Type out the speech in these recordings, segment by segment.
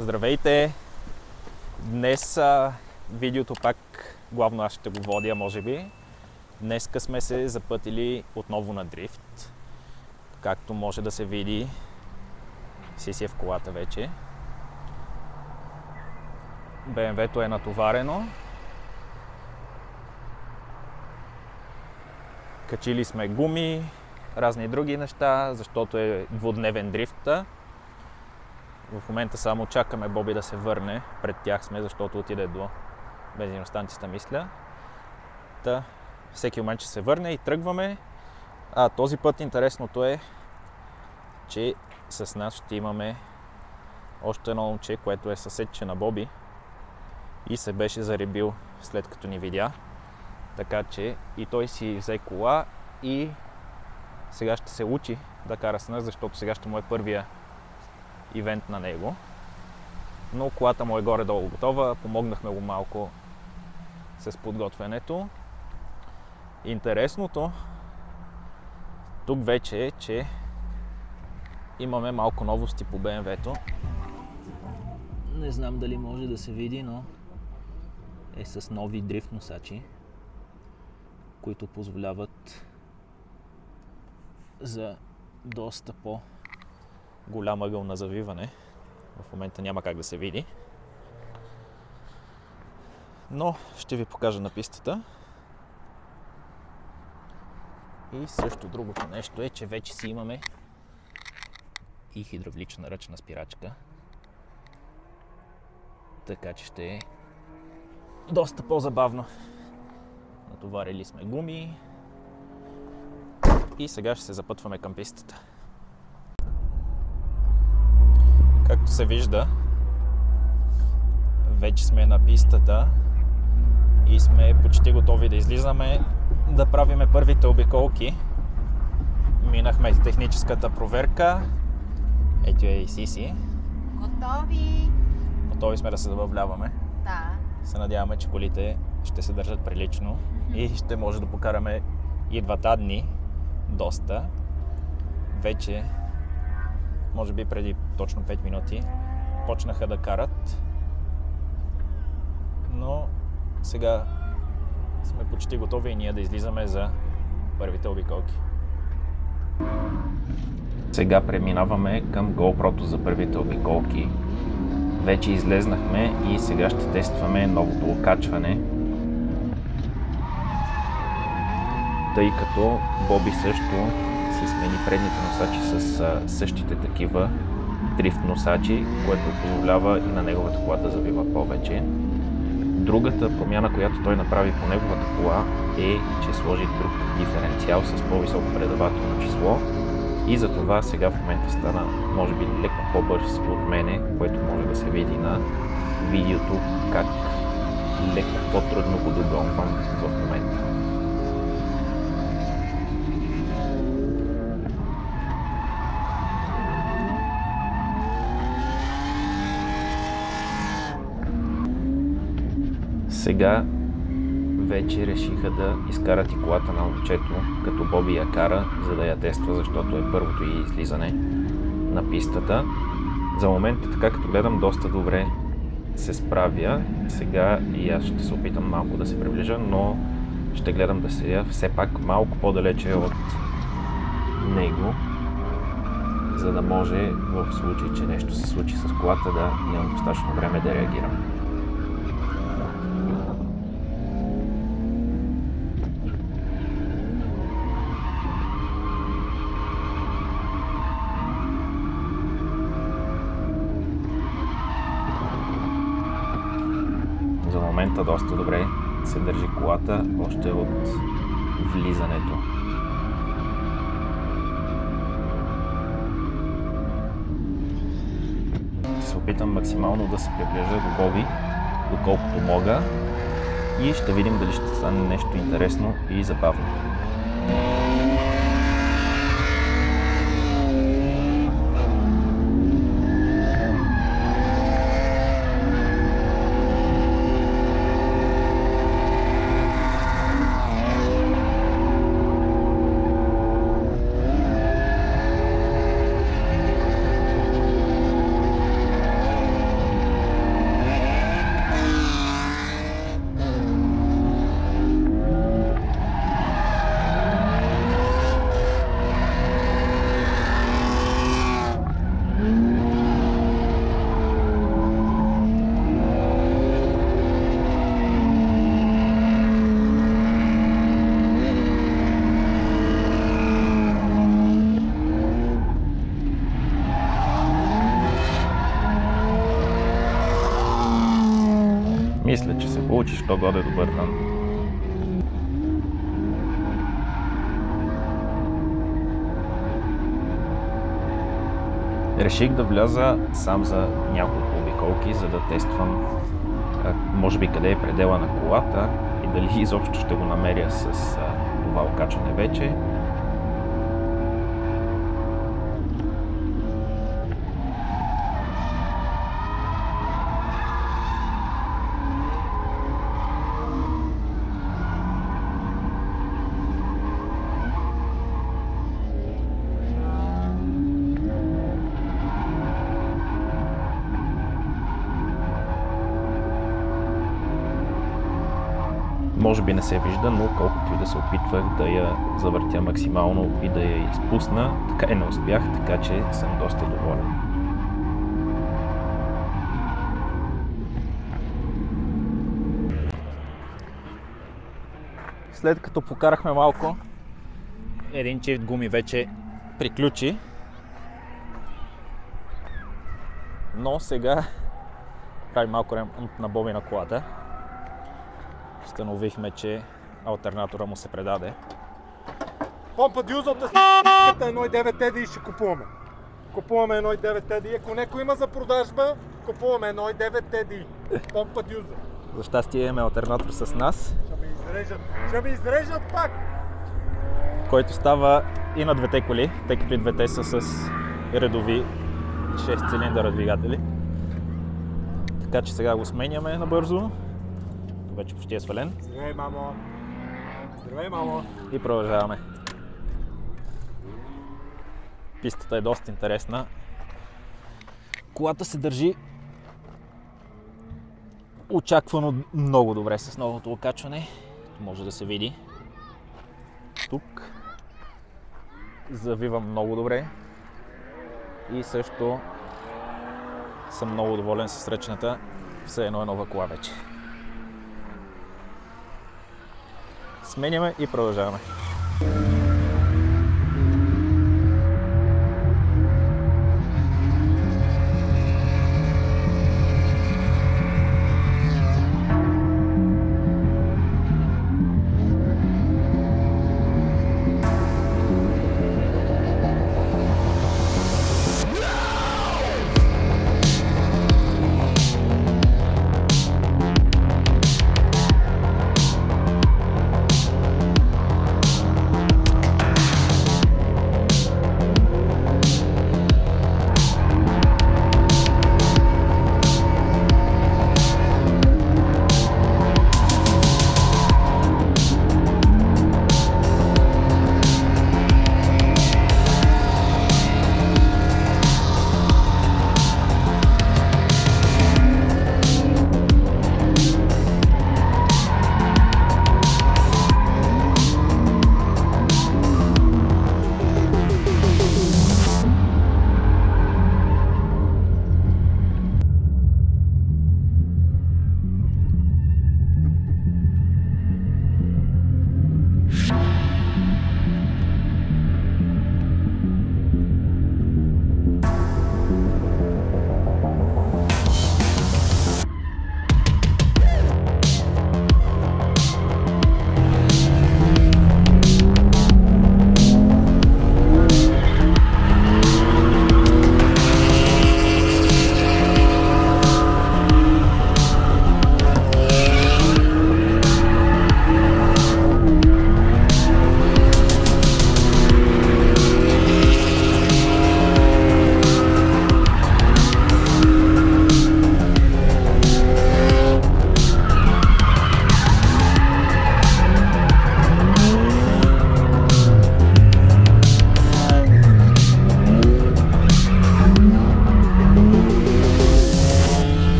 Здравейте! Днес видеото пак главно аз ще го водя, може би. Днеска сме се запътили отново на дрифт. Както може да се види, си е в колата вече. BMW-то е натоварено. Качили сме гуми, разни други неща, защото е двудневен дрифт. В момента само чакаме Боби да се върне. Пред тях сме, защото отиде до бензиностанцията, мисля. Всеки момент ще се върне и тръгваме. Този път интересното е, че с нас ще имаме още едно момче, което е съседче на Боби и се беше заребил след като ни видя. Така че и той си взе кола и сега ще се учи да кара с нас, защото сега ще му е първия ивент на него. Но колата му е горе-долу готова, помогнахме го малко с подготвянето. Интересното тук вече е, че имаме малко новости по BMW-то. Не знам дали може да се види, но е с нови дрифт носачи, които позволяват за доста по-голям ъгъл на завиване. В момента няма как да се види. Но ще ви покажа на пистата. И също другото нещо е, че вече си имаме и хидравлична ръчна спирачка. Така че ще е доста по-забавно. Натоварили сме гуми и сега ще се запътваме към пистата. Както се вижда, вече сме на пистата и сме почти готови да излизаме, да правиме първите обиколки. Минахме техническата проверка. Ето е и Сиси. Готови! Готови сме да се забавляваме. Да. Се надяваме, че колите ще се държат прилично и ще може да покараме и двата дни доста. Вече, може би преди точно 5 минути, почнаха да карат. Но сега сме почти готови и ние да излизаме за първите обиколки. Сега преминаваме към GoPro-то за първите обиколки. Вече излезнахме и сега ще тестваме новото окачване. Тъй като Боби също си смени предните носачи с същите такива дрифт носачи, което позволява и на неговата кола да завива повече. Другата промяна, която той направи по неговата кола е, че сложи друг диференциал с по-високо предавателно число и затова сега в момента стана, може би, леко по-бърз от мене, което може да се види на видеото, как леко по-трудно го догонвам в момента. Сега вече решиха да изкарат и колата на момчето, като Боби я кара, за да я тества, защото е първото ѝ излизане на пистата. За момента, така като гледам, доста добре се справя. Сега и аз ще се опитам малко да се приближа, но ще гледам да седя все пак малко по-далече от него, за да може в случай, че нещо се случи с колата, да имам достатъчно време да реагирам. За момента доста добре се държи колата още от влизането. Ще се опитам максимално да се приближа до Боби, доколкото мога, и ще видим дали ще стане нещо интересно и забавно. получиш то годе добър ден. Реших да вляза сам за няколко обиколки, за да тествам може би къде е предела на колата и дали изобщо ще го намеря с това окачване вече. Може би не се вижда, но колкото и да се опитвах да я завъртя максимално и да я изпусна, така и не успях, така че съм доста доволен. След като покарахме малко, един чифт гуми вече приключи. Но сега правим малко ремонт на боби на колата. Установихме, че алтернатора му се предаде. Помпа дюзълта с 1.9 теди и ще купуваме. Купуваме 1.9 теди. Ако някой има за продажба, купуваме 1.9 теди. Помпа дюзъл. За щастие имаме алтернатор с нас. Ще ме изрежат пак! Който става и на двете коли, тъй като и двете са с редови 6 цилиндъра двигатели. Така че сега го сменяме набързо. Вече почти е свален. Здравей, мамо! Здравей, мамо! И продължаваме. Пистата е доста интересна. Колата се държи очаквано много добре с новото окачване. Може да се види. Тук завивам много добре. И също съм много доволен с ръчната. Все едно е нова кола вече. Сменяме и продължаваме.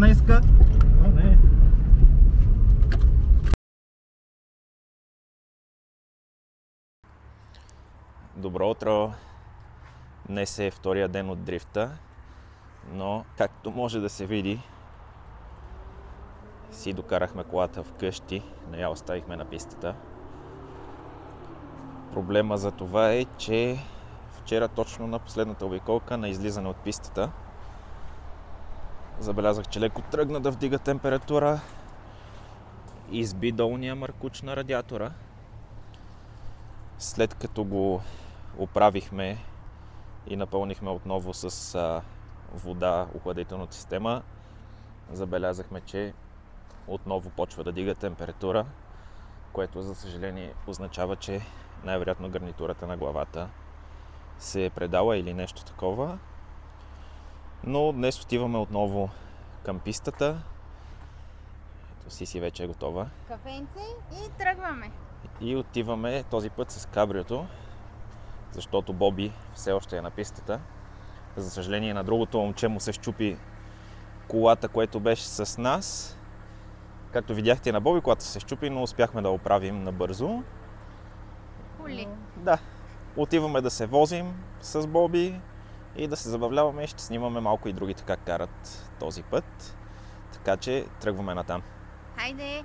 днеска. О, не. Добро утро! Днес е втория ден от дрифта, но както може да се види, си докарахме колата вкъщи, не я оставихме на пистата. Проблема за това е, че вчера точно на последната обиколка на излизане от пистата забелязах, че леко тръгна да вдига температура и изби долния маркуч на радиатора. След като го оправихме и напълнихме отново с вода охладителната система, забелязахме, че отново почва да дига температура, което за съжаление означава, че най-вероятно гарнитурата на главата се е предала или нещо такова. Но днес отиваме отново към пистата. Ето Сиси вече е готова. Кафенце и тръгваме. И отиваме този път с кабриото, защото Боби все още е на пистата. За съжаление на другото момче му се счупи колата, което беше с нас. Както видяхте на Боби, колата се счупи, но успяхме да оправим набързо. Хули. Да, отиваме да се возим с Боби и да се забавляваме и ще снимаме малко и другите как карат този път. Така че тръгваме натам. Хайде!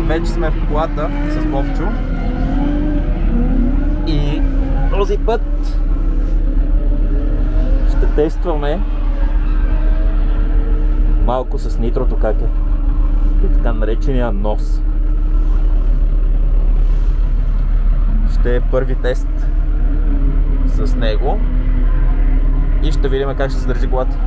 Вече сме в колата с Бобчо и този път ще тестваме малко с нитрото как е. И така наречения нос. Ще е първи тест с него и ще видим как ще се държи колата.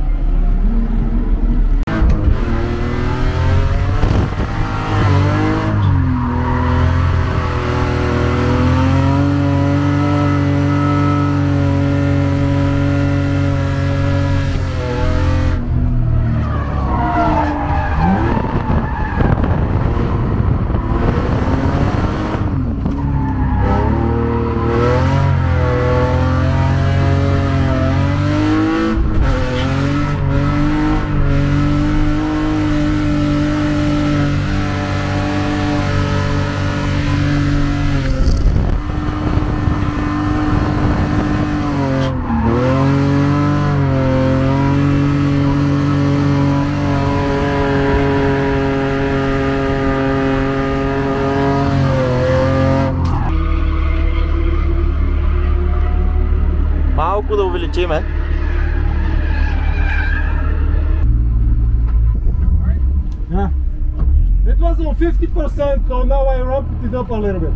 Малко да увеличиме. Yeah. It was on 50%, so now I ramped it up a little bit.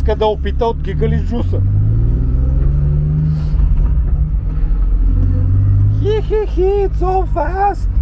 иска да опита от гигали джуса. It's so fast!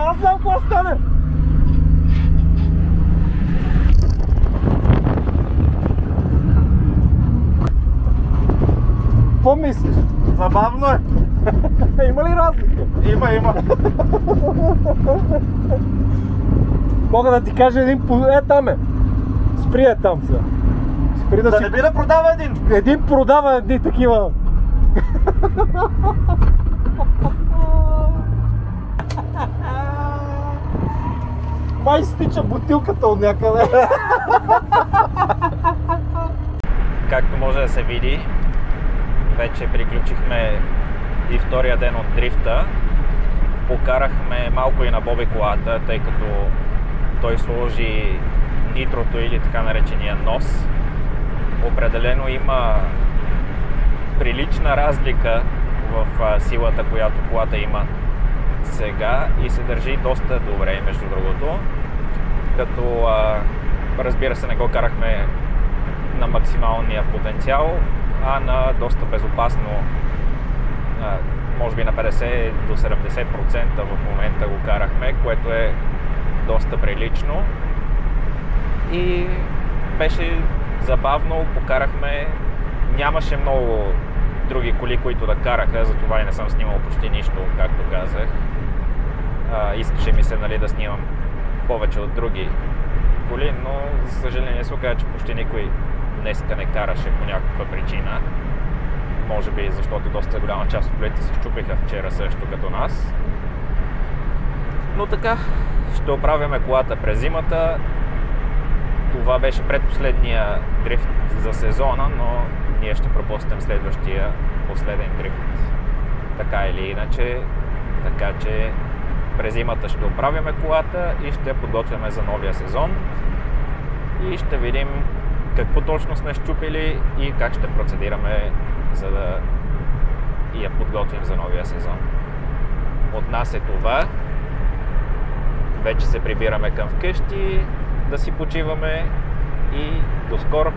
Аз знам какво стане! Какво мислиш? Забавно е. Има ли разлика? Има. Мога да ти кажа един... там е! Спри е там сега. Спри Да не би да продава един? Един продава едни такива. Май стича бутилката от някъде. Както може да се види, вече приключихме и втория ден от дрифта. Покарахме малко и на Боби колата, тъй като той сложи нитрото или така наречения нос. Определено има прилична разлика в силата, която колата има сега и се държи доста добре, между другото. Като разбира се, не го карахме на максималния потенциал, а на доста безопасно, може би на 50 до 70% в момента го карахме, което е доста прилично и беше забавно, покарахме, нямаше много други коли, които да караха, затова и не съм снимал почти нищо, както казах. Искаше ми се, нали, да снимам повече от други коли, но за съжаление се оказа, че почти никой днеска не караше по някаква причина. Може би защото доста голяма част от колите се счупиха вчера също като нас. Но така, ще оправяме колата през зимата. Това беше предпоследния дрифт за сезона, но ние ще пропуснем следващия последен дрифт. Така или иначе, така че през зимата ще оправяме колата и ще подготвяме за новия сезон. И ще видим какво точно сме счупили и как ще процедираме, за да я подготвим за новия сезон. От нас е това. Вече се прибираме към вкъщи да си почиваме и до скоро!